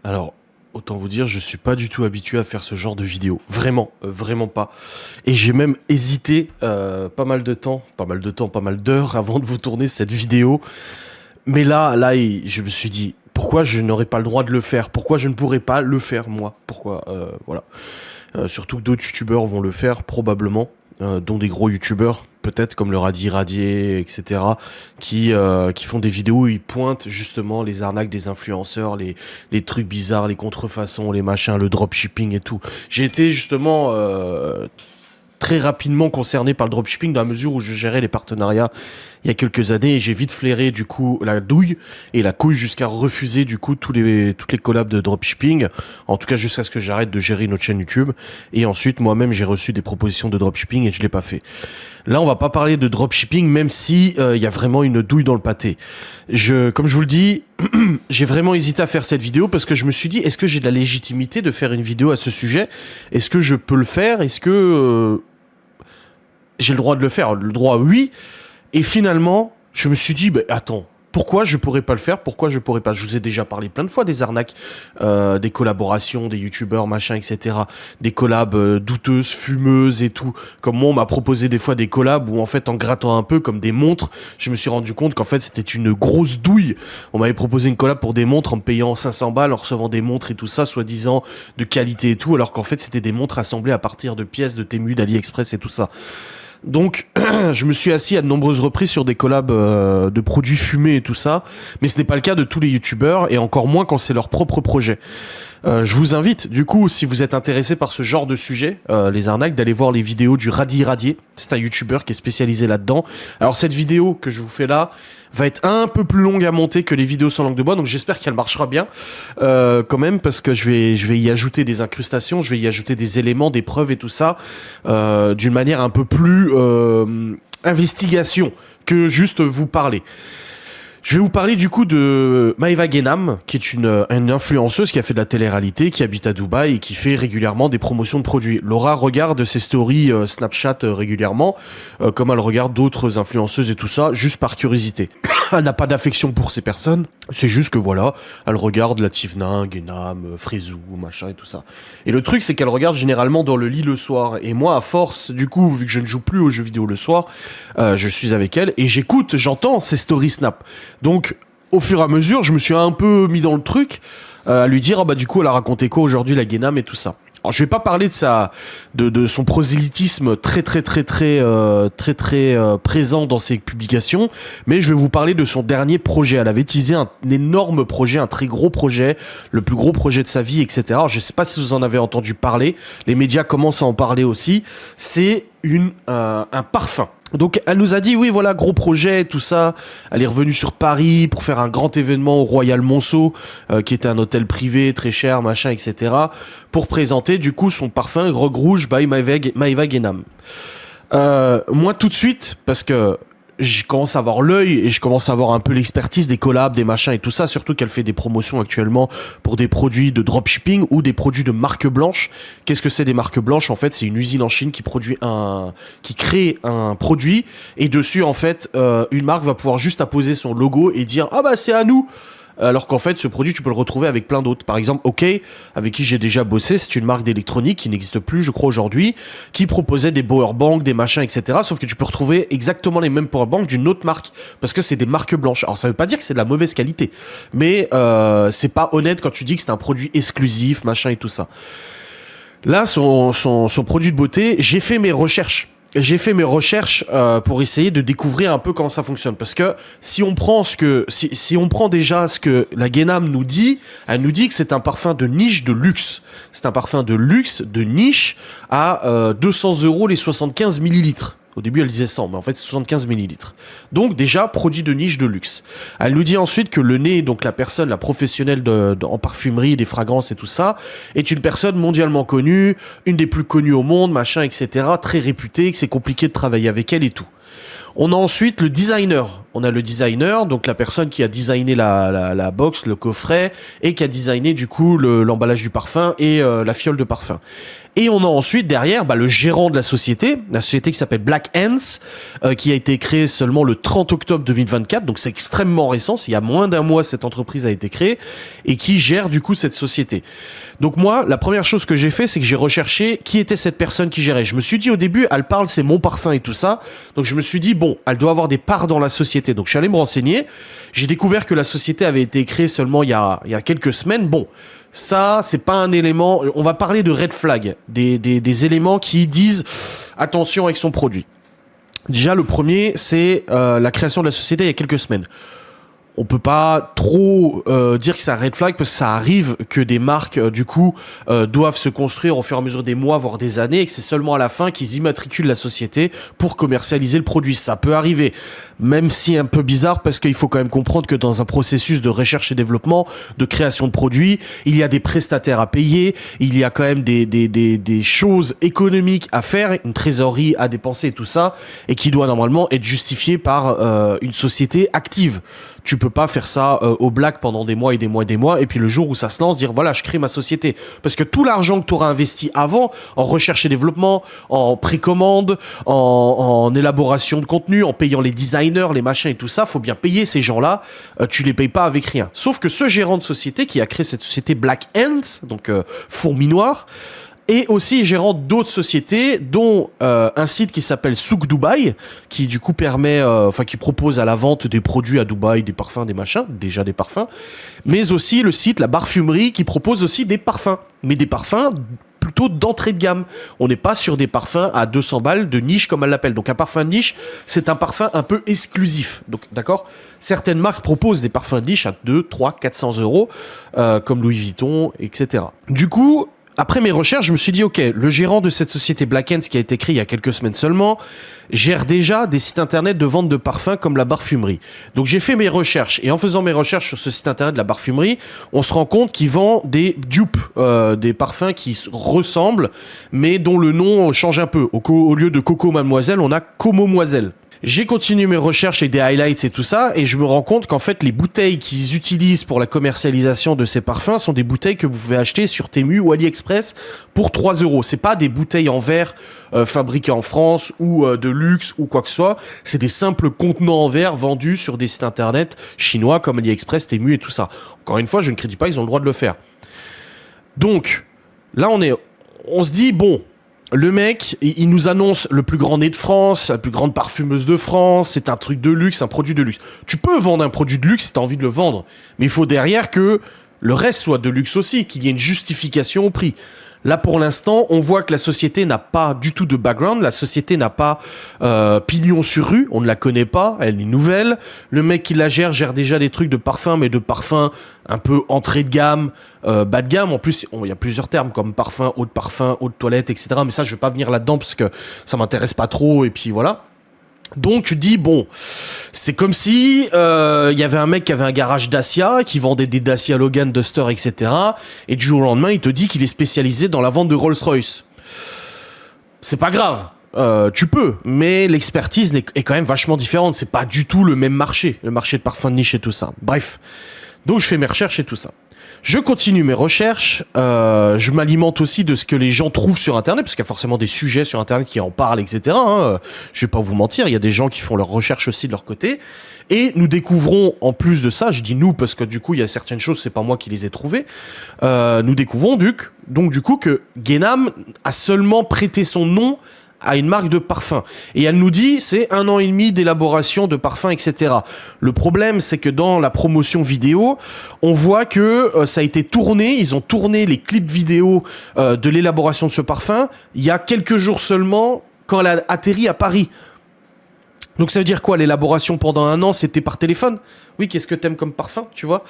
Alors, autant vous dire, je suis pas du tout habitué à faire ce genre de vidéo. Vraiment, vraiment pas. Et j'ai même hésité pas mal d'heures avant de vous tourner cette vidéo. Mais là, je me suis dit, pourquoi je n'aurais pas le droit de le faire? Pourquoi je ne pourrais pas le faire, moi? Pourquoi? Voilà. Surtout que d'autres youtubeurs vont le faire, probablement, dont des gros youtubeurs, peut-être comme le Radi Radier, etc., qui font des vidéos où ils pointent justement les arnaques des influenceurs, les trucs bizarres, les contrefaçons, les machins, le dropshipping et tout. J'ai été justement très rapidement concerné par le dropshipping dans la mesure où je gérais les partenariats il y a quelques années et j'ai vite flairé du coup la douille et la couille jusqu'à refuser du coup toutes les collabs de dropshipping, en tout cas jusqu'à ce que j'arrête de gérer une autre chaîne YouTube. Et ensuite moi-même j'ai reçu des propositions de dropshipping et je l'ai pas fait. Là on va pas parler de dropshipping, même si il y a vraiment une douille dans le pâté. Comme je vous le dis, j'ai vraiment hésité à faire cette vidéo parce que je me suis dit, est-ce que j'ai de la légitimité de faire une vidéo à ce sujet? Est-ce que je peux le faire? Est-ce que j'ai le droit de le faire? Le droit, oui. Et finalement, je me suis dit, bah, attends, pourquoi je pourrais pas le faire? Pourquoi je pourrais pas? Je vous ai déjà parlé plein de fois des arnaques, des collaborations, des youtubeurs, machin, etc. Des collabs douteuses, fumeuses et tout. Comme moi, on m'a proposé des fois des collabs où, en fait, en grattant un peu, comme des montres, je me suis rendu compte qu'en fait, c'était une grosse douille. On m'avait proposé une collab pour des montres en me payant 500 balles, en recevant des montres et tout ça, soi-disant de qualité et tout, alors qu'en fait, c'était des montres assemblées à partir de pièces de Temu, d'AliExpress et tout ça. Donc, je me suis assis à de nombreuses reprises sur des collabs de produits fumés et tout ça, mais ce n'est pas le cas de tous les youtubeurs, et encore moins quand c'est leur propre projet. Je vous invite, du coup, si vous êtes intéressé par ce genre de sujet, les arnaques, d'aller voir les vidéos du Radi Radier. C'est un youtubeur qui est spécialisé là-dedans. Alors, cette vidéo que je vous fais là va être un peu plus longue à monter que les vidéos sans langue de bois, donc j'espère qu'elle marchera bien, quand même, parce que je vais y ajouter des incrustations, je vais y ajouter des éléments, des preuves et tout ça, d'une manière un peu plus investigation que juste vous parler. Je vais vous parler du coup de Maeva Genam, qui est une influenceuse qui a fait de la télé-réalité, qui habite à Dubaï et qui fait régulièrement des promotions de produits. Laura regarde ses stories Snapchat régulièrement, comme elle regarde d'autres influenceuses et tout ça, juste par curiosité. Elle n'a pas d'affection pour ces personnes, c'est juste que voilà, elle regarde Latifna, Genam, Frézou, machin et tout ça. Et le truc, c'est qu'elle regarde généralement dans le lit le soir. Et moi, à force, du coup, vu que je ne joue plus aux jeux vidéo le soir, je suis avec elle et j'entends ses stories Snap. Donc, au fur et à mesure, je me suis un peu mis dans le truc, à lui dire, ah bah du coup, elle a raconté quoi aujourd'hui, la Genam et tout ça. Alors, je vais pas parler de son prosélytisme très présent dans ses publications, mais je vais vous parler de son dernier projet. Elle avait teasé un énorme projet, un très gros projet, le plus gros projet de sa vie, etc. Alors, je sais pas si vous en avez entendu parler. Les médias commencent à en parler aussi. C'est un parfum. Donc elle nous a dit oui voilà gros projet tout ça. Elle est revenue sur Paris pour faire un grand événement au Royal Monceau, qui était un hôtel privé très cher machin etc. Pour présenter du coup son parfum Rogue Rouge by Maeva Genam. Moi tout de suite parce que je commence à avoir l'œil et je commence à avoir un peu l'expertise des collabs, des machins et tout ça, surtout qu'elle fait des promotions actuellement pour des produits de dropshipping ou des produits de marque blanche. Qu'est-ce que c'est des marques blanches? En fait, c'est une usine en Chine qui crée un produit et dessus, en fait, une marque va pouvoir juste apposer son logo et dire, ah bah c'est à nous. Alors qu'en fait, ce produit, tu peux le retrouver avec plein d'autres. Par exemple, OK, avec qui j'ai déjà bossé, c'est une marque d'électronique qui n'existe plus, je crois, aujourd'hui, qui proposait des powerbanks, des machins, etc. Sauf que tu peux retrouver exactement les mêmes powerbanks d'une autre marque, parce que c'est des marques blanches. Alors, ça veut pas dire que c'est de la mauvaise qualité, mais c'est pas honnête quand tu dis que c'est un produit exclusif, machin et tout ça. Là, son produit de beauté, j'ai fait mes recherches. Pour essayer de découvrir un peu comment ça fonctionne, parce que si on prend si on prend déjà ce que la Genam nous dit, elle nous dit que c'est un parfum de niche de luxe. C'est un parfum de luxe de niche à 200 € les 75 millilitres. Au début, elle disait 100, mais en fait, c'est 75 millilitres. Donc, déjà, produit de niche de luxe. Elle nous dit ensuite que le nez, donc la personne, la professionnelle en parfumerie, des fragrances et tout ça, est une personne mondialement connue, une des plus connues au monde, machin, etc., très réputée, que c'est compliqué de travailler avec elle et tout. On a ensuite le designer On a le designer, donc la personne qui a designé la box, le coffret, et qui a designé du coup l'emballage du parfum et la fiole de parfum. Et on a ensuite derrière le gérant de la société qui s'appelle Black Ants, qui a été créée seulement le 30 octobre 2024, donc c'est extrêmement récent, il y a moins d'un mois cette entreprise a été créée, et qui gère du coup cette société. Donc moi, la première chose que j'ai fait, c'est que j'ai recherché qui était cette personne qui gérait. Je me suis dit au début, elle parle, c'est mon parfum et tout ça, donc je me suis dit, bon, elle doit avoir des parts dans la société, donc je suis allé me renseigner, j'ai découvert que la société avait été créée seulement il y a quelques semaines, bon... Ça, c'est pas un élément... On va parler de red flag, des éléments qui disent attention avec son produit. Déjà, le premier, c'est la création de la société il y a quelques semaines. On peut pas trop dire que c'est un red flag parce que ça arrive que des marques doivent se construire au fur et à mesure des mois voire des années et que c'est seulement à la fin qu'ils immatriculent la société pour commercialiser le produit. Ça peut arriver, même si un peu bizarre parce qu'il faut quand même comprendre que dans un processus de recherche et développement, de création de produits, il y a des prestataires à payer, il y a quand même des choses économiques à faire, une trésorerie à dépenser et tout ça, et qui doit normalement être justifié par une société active. Tu peux pas faire ça au black pendant des mois et des mois et des mois, et puis le jour où ça se lance, dire voilà, je crée ma société. Parce que tout l'argent que tu auras investi avant, en recherche et développement, en précommande, en élaboration de contenu, en payant les designers, les machins et tout ça, faut bien payer ces gens-là, tu les payes pas avec rien. Sauf que ce gérant de société qui a créé cette société Black Ants, donc fourmi noir, et aussi gérant d'autres sociétés, dont un site qui s'appelle Souk Dubaï, qui du coup permet, qui propose à la vente des produits à Dubaï, des parfums, des machins, déjà des parfums, mais aussi le site La Barfumerie qui propose aussi des parfums, mais des parfums plutôt d'entrée de gamme. On n'est pas sur des parfums à 200 balles de niche comme elle l'appelle. Donc un parfum de niche, c'est un parfum un peu exclusif. Donc d'accord, certaines marques proposent des parfums de niche à 2, 3, 400 euros, comme Louis Vuitton, etc. Du coup, après mes recherches, je me suis dit, ok, le gérant de cette société Black Ants, qui a été créée il y a quelques semaines seulement, gère déjà des sites internet de vente de parfums comme La Barfumerie. Donc j'ai fait mes recherches, et en faisant mes recherches sur ce site internet de La Barfumerie, on se rend compte qu'il vend des dupes, des parfums qui ressemblent, mais dont le nom change un peu. Au lieu de Coco Mademoiselle, on a Como-moiselle. J'ai continué mes recherches avec des highlights et tout ça, et je me rends compte qu'en fait, les bouteilles qu'ils utilisent pour la commercialisation de ces parfums sont des bouteilles que vous pouvez acheter sur Temu ou AliExpress pour 3 euros. C'est pas des bouteilles en verre fabriquées en France ou de luxe ou quoi que ce soit. C'est des simples contenants en verre vendus sur des sites internet chinois comme AliExpress, Temu et tout ça. Encore une fois, je ne critique pas, ils ont le droit de le faire. Donc, là, on se dit, bon... Le mec, il nous annonce le plus grand nez de France, la plus grande parfumeuse de France, c'est un truc de luxe, un produit de luxe. Tu peux vendre un produit de luxe si t'as envie de le vendre, mais il faut derrière que le reste soit de luxe aussi, qu'il y ait une justification au prix. Là, pour l'instant, on voit que la société n'a pas du tout de background, la société n'a pas pignon sur rue, on ne la connaît pas, elle est nouvelle. Le mec qui la gère déjà des trucs de parfum, mais de parfum un peu entrée de gamme, bas de gamme. En plus, il y a plusieurs termes comme parfum, eau de toilette, etc. Mais ça, je vais pas venir là-dedans parce que ça m'intéresse pas trop, et puis voilà. Donc tu te dis, bon, c'est comme si y avait un mec qui avait un garage Dacia, qui vendait des Dacia Logan, Duster, etc. Et du jour au lendemain, il te dit qu'il est spécialisé dans la vente de Rolls-Royce. C'est pas grave, tu peux, mais l'expertise est quand même vachement différente. C'est pas du tout le même marché, le marché de parfums de niche et tout ça. Bref, donc je fais mes recherches et tout ça. Je continue mes recherches, je m'alimente aussi de ce que les gens trouvent sur Internet, parce qu'il y a forcément des sujets sur Internet qui en parlent, etc. Je vais pas vous mentir, il y a des gens qui font leurs recherches aussi de leur côté. Et nous découvrons, en plus de ça, je dis nous parce que du coup, il y a certaines choses, c'est pas moi qui les ai trouvées, nous découvrons donc du coup que Guénam a seulement prêté son nom à une marque de parfum. Et elle nous dit, c'est 1 an et demi d'élaboration de parfum, etc. Le problème, c'est que dans la promotion vidéo, on voit que ça a été tourné, ils ont tourné les clips vidéo de l'élaboration de ce parfum il y a quelques jours seulement, quand elle a atterri à Paris. Donc ça veut dire quoi, l'élaboration pendant 1 an, c'était par téléphone? Oui, qu'est-ce que t'aimes comme parfum, tu vois?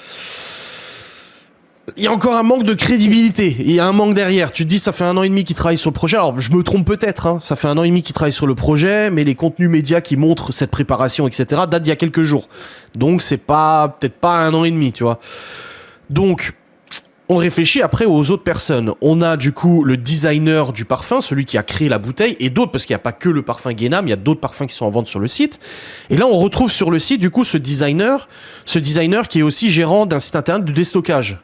Il y a encore un manque de crédibilité, il y a un manque derrière. Tu te dis, ça fait 1 an et demi qu'ils travaillent sur le projet. Alors, je me trompe peut-être, hein. Ça fait 1 an et demi qu'ils travaillent sur le projet, mais les contenus médias qui montrent cette préparation, etc., datent d'il y a quelques jours. Donc, c'est peut-être pas 1 an et demi, tu vois. Donc, On réfléchit après aux autres personnes. On a du coup le designer du parfum, celui qui a créé la bouteille, et d'autres, parce qu'il n'y a pas que le parfum Guénam, il y a d'autres parfums qui sont en vente sur le site. Et là, on retrouve sur le site, du coup, ce designer qui est aussi gérant d'un site internet de déstockage.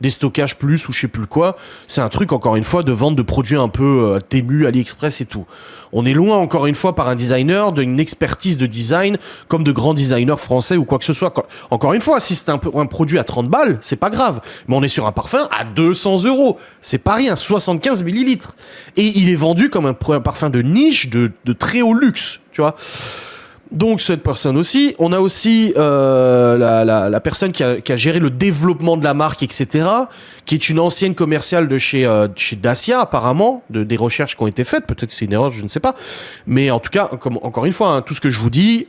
Déstockage plus ou je sais plus quoi. C'est un truc, encore une fois, de vente de produits un peu Temu, AliExpress et tout. On est loin, encore une fois, par un designer, d'une expertise de design, comme de grands designers français ou quoi que ce soit. Encore une fois, si c'est un produit à 30 balles, c'est pas grave. Mais on est sur un parfum à 200 €. C'est pas rien, 75 millilitres. Et il est vendu comme un parfum de niche, de très haut luxe, tu vois. Donc cette personne aussi, on a aussi la personne qui a géré le développement de la marque, etc., qui est une ancienne commerciale de chez Dacia apparemment, des recherches qui ont été faites, peut-être que c'est une erreur, je ne sais pas, mais en tout cas, encore une fois, hein, tout ce que je vous dis,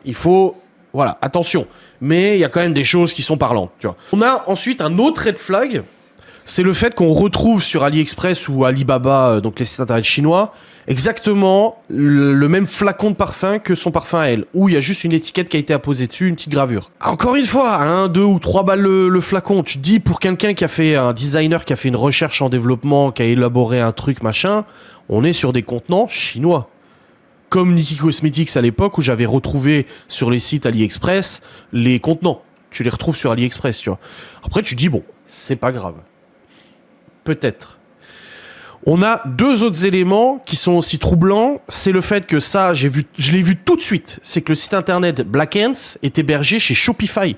il faut, voilà, attention, mais il y a quand même des choses qui sont parlantes, tu vois. On a ensuite un autre red flag, c'est le fait qu'on retrouve sur AliExpress ou Alibaba, donc les sites internet chinois, exactement le même flacon de parfum que son parfum à elle, où il y a juste une étiquette qui a été apposée dessus, une petite gravure. Encore une fois, 1, 2 ou 3 balles le flacon. Tu te dis, pour quelqu'un qui a fait, un designer qui a fait une recherche en développement, qui a élaboré un truc, machin, on est sur des contenants chinois. Comme Nikki Cosmetics à l'époque, où j'avais retrouvé sur les sites AliExpress les contenants. Tu les retrouves sur AliExpress, tu vois. Après, tu te dis, bon, c'est pas grave. Peut-être. On a 2 autres éléments qui sont aussi troublants. C'est le fait que ça, je l'ai vu tout de suite. C'est que le site internet Black Ants est hébergé chez Shopify.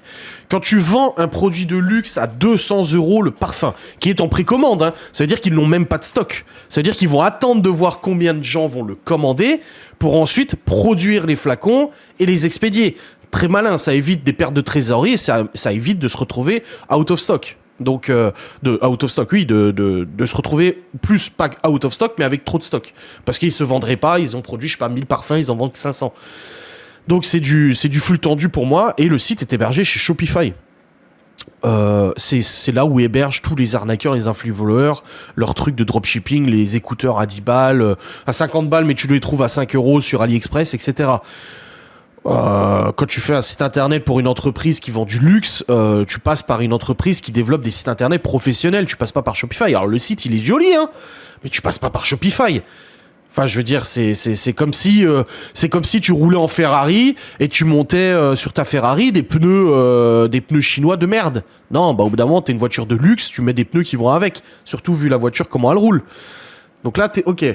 Quand tu vends un produit de luxe à 200 € le parfum, qui est en précommande, hein, ça veut dire qu'ils n'ont même pas de stock. Ça veut dire qu'ils vont attendre de voir combien de gens vont le commander pour ensuite produire les flacons et les expédier. Très malin, ça évite des pertes de trésorerie et ça évite de se retrouver out of stock. Donc, out of stock, oui, de se retrouver plus pas out of stock, mais avec trop de stock. Parce qu'ils se vendraient pas, ils ont produit, je sais pas, 1000 parfums, ils en vendent que 500. Donc, c'est du flux tendu pour moi, et le site est hébergé chez Shopify. C'est là où hébergent tous les arnaqueurs, les influvoleurs, leurs trucs de dropshipping, les écouteurs à 10 balles, à 50 balles, mais tu les trouves à 5 € sur AliExpress, etc. Quand tu fais un site internet pour une entreprise qui vend du luxe, tu passes par une entreprise qui développe des sites internet professionnels. Tu passes pas par Shopify. Alors le site il est joli, hein, mais tu passes pas par Shopify. Enfin, je veux dire, c'est comme si tu roulais en Ferrari et tu montais sur ta Ferrari des pneus chinois de merde. Non, bah au bout d'un moment t'es une voiture de luxe, tu mets des pneus qui vont avec. Surtout vu la voiture comment elle roule. Donc là t'es ok.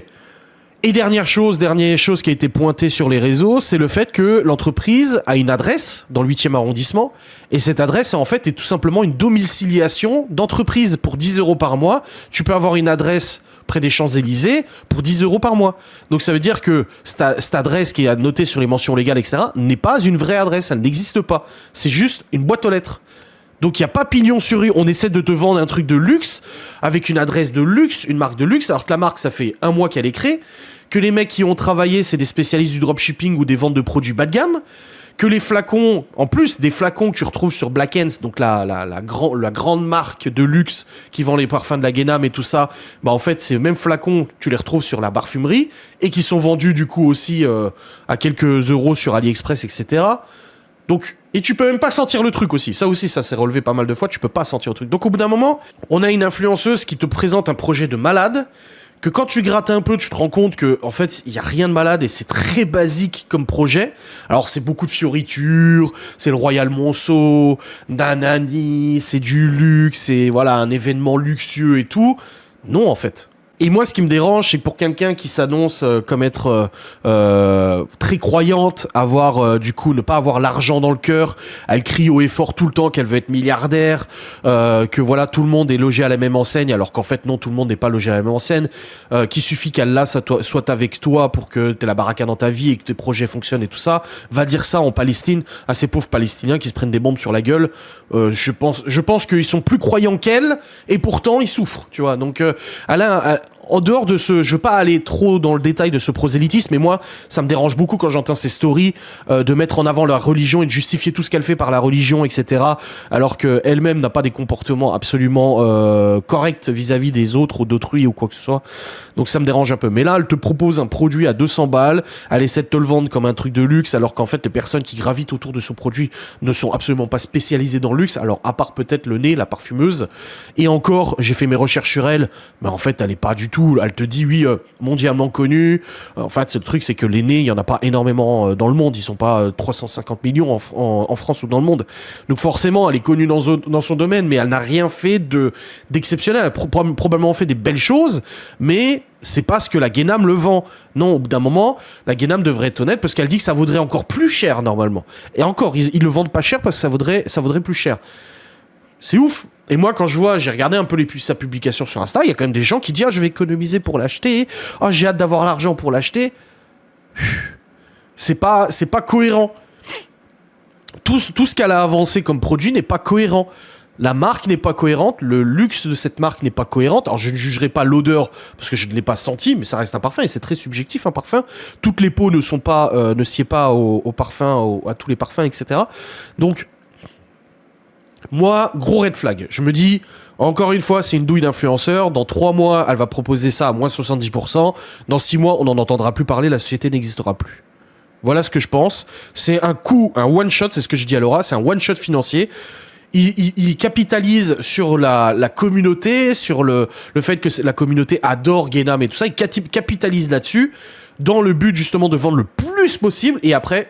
Et dernière chose qui a été pointée sur les réseaux, c'est le fait que l'entreprise a une adresse dans le 8e arrondissement, et cette adresse, en fait, est tout simplement une domiciliation d'entreprise. Pour 10 € par mois, tu peux avoir une adresse près des Champs-Élysées pour 10 € par mois. Donc ça veut dire que cette adresse qui est notée sur les mentions légales, etc., n'est pas une vraie adresse, elle n'existe pas. C'est juste une boîte aux lettres. Donc il n'y a pas pignon sur rue, on essaie de te vendre un truc de luxe, avec une adresse de luxe, une marque de luxe, alors que la marque, ça fait 1 mois qu'elle est créée, que les mecs qui ont travaillé, c'est des spécialistes du dropshipping ou des ventes de produits bas de gamme, que les flacons, en plus des flacons que tu retrouves sur Black Ants, donc la grande marque de luxe qui vend les parfums de la Guénam et tout ça, bah en fait ces mêmes flacons, tu les retrouves sur la parfumerie, et qui sont vendus du coup aussi à quelques euros sur AliExpress, etc. Donc, et tu peux même pas sentir le truc aussi. Ça s'est relevé pas mal de fois, tu peux pas sentir le truc. Donc au bout d'un moment, on a une influenceuse qui te présente un projet de malade, que quand tu grattes un peu, tu te rends compte que en fait, il y a rien de malade et c'est très basique comme projet. Alors c'est beaucoup de fioritures, c'est le Royal Monceau, nanani, c'est du luxe, c'est voilà, un événement luxueux et tout. Non en fait. Et moi, ce qui me dérange, c'est que pour quelqu'un qui s'annonce comme être très croyante, avoir du coup ne pas avoir l'argent dans le cœur, elle crie haut et fort tout le temps qu'elle veut être milliardaire, que voilà tout le monde est logé à la même enseigne, alors qu'en fait non, tout le monde n'est pas logé à la même enseigne, qu'il suffit qu'Allah soit avec toi pour que t'aies la baraka dans ta vie et que tes projets fonctionnent et tout ça. Va dire ça en Palestine à ces pauvres Palestiniens qui se prennent des bombes sur la gueule. Je pense qu'ils sont plus croyants qu'elle et pourtant ils souffrent, tu vois. Donc en dehors de ce, je veux pas aller trop dans le détail de ce prosélytisme, mais moi, ça me dérange beaucoup quand j'entends ces stories de mettre en avant la religion et de justifier tout ce qu'elle fait par la religion, etc. Alors qu'elle-même n'a pas des comportements absolument corrects vis-à-vis des autres ou d'autrui ou quoi que ce soit. Donc ça me dérange un peu. Mais là, elle te propose un produit à 200 balles, elle essaie de te le vendre comme un truc de luxe, alors qu'en fait, les personnes qui gravitent autour de ce produit ne sont absolument pas spécialisées dans le luxe. Alors, à part peut-être le nez, la parfumeuse. Et encore, j'ai fait mes recherches sur elle, mais en fait, elle est pas du tout. Elle te dit, oui, mondialement connue. En fait, le truc, c'est que les nez, il y en a pas énormément dans le monde. Ils sont pas 350 millions en France ou dans le monde. Donc forcément, elle est connue dans son domaine, mais elle n'a rien fait d'exceptionnel. Elle a probablement fait des belles choses, mais c'est pas ce que la Guénam le vend. Non, au bout d'un moment, la Guénam devrait être honnête parce qu'elle dit que ça vaudrait encore plus cher normalement. Et encore, ils le vendent pas cher parce que ça vaudrait plus cher. C'est ouf. Et moi, quand je vois, j'ai regardé un peu sa publication sur Insta, il y a quand même des gens qui disent « Ah, je vais économiser pour l'acheter. Ah, j'ai hâte d'avoir l'argent pour l'acheter. » C'est pas cohérent. Tout ce qu'elle a avancé comme produit n'est pas cohérent. La marque n'est pas cohérente, le luxe de cette marque n'est pas cohérente. Alors je ne jugerai pas l'odeur parce que je ne l'ai pas senti, mais ça reste un parfum et c'est très subjectif un parfum. Toutes les peaux ne sied pas au parfum, à tous les parfums, etc. Donc moi, gros red flag. Je me dis, encore une fois, c'est une douille d'influenceur. Dans 3 mois, elle va proposer ça à moins 70%. Dans 6 mois, on n'en entendra plus parler, la société n'existera plus. Voilà ce que je pense. C'est un one shot, c'est ce que je dis à Laura, c'est un one shot financier. Il capitalise sur la communauté, sur le fait que la communauté adore Guénam et tout ça. Il capitalise là-dessus dans le but justement de vendre le plus possible. Et après,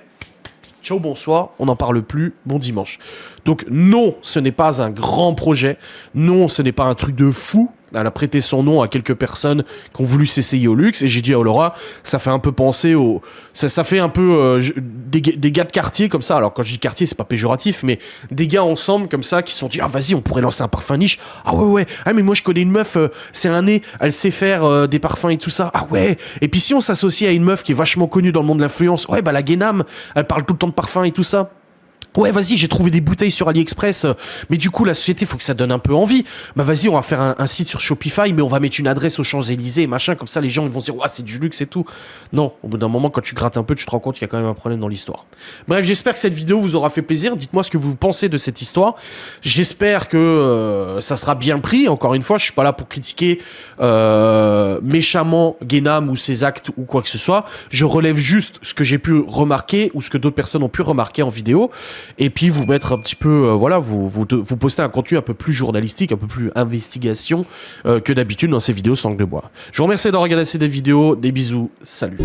ciao, bonsoir, on n'en parle plus, bon dimanche. Donc non, ce n'est pas un grand projet. Non, ce n'est pas un truc de fou. Elle a prêté son nom à quelques personnes qui ont voulu s'essayer au luxe. Et j'ai dit à Laura, ça fait un peu penser ça fait un peu des gars de quartier comme ça. Alors quand je dis quartier, c'est pas péjoratif, mais des gars ensemble comme ça qui se sont dit, ah vas-y, on pourrait lancer un parfum niche. Ah ouais. Ah mais moi je connais une meuf, c'est un nez, elle sait faire des parfums et tout ça. Ah ouais. Et puis si on s'associe à une meuf qui est vachement connue dans le monde de l'influence, ouais bah la Guénam, elle parle tout le temps de parfum et tout ça. Ouais, vas-y, j'ai trouvé des bouteilles sur AliExpress, mais du coup, la société, faut que ça donne un peu envie. Bah, vas-y, on va faire un site sur Shopify, mais on va mettre une adresse aux Champs-Élysées et machin, comme ça, les gens, ils vont se dire, ouais, c'est du luxe et tout. Non, au bout d'un moment, quand tu grattes un peu, tu te rends compte qu'il y a quand même un problème dans l'histoire. Bref, j'espère que cette vidéo vous aura fait plaisir. Dites-moi ce que vous pensez de cette histoire. J'espère que ça sera bien pris. Encore une fois, je suis pas là pour critiquer méchamment Guénam ou ses actes ou quoi que ce soit. Je relève juste ce que j'ai pu remarquer ou ce que d'autres personnes ont pu remarquer en vidéo. Et puis vous mettre un petit peu, vous poster un contenu un peu plus journalistique, un peu plus investigation que d'habitude dans ces vidéos sans langue de bois. Je vous remercie d'avoir regardé ces vidéos, des bisous, salut.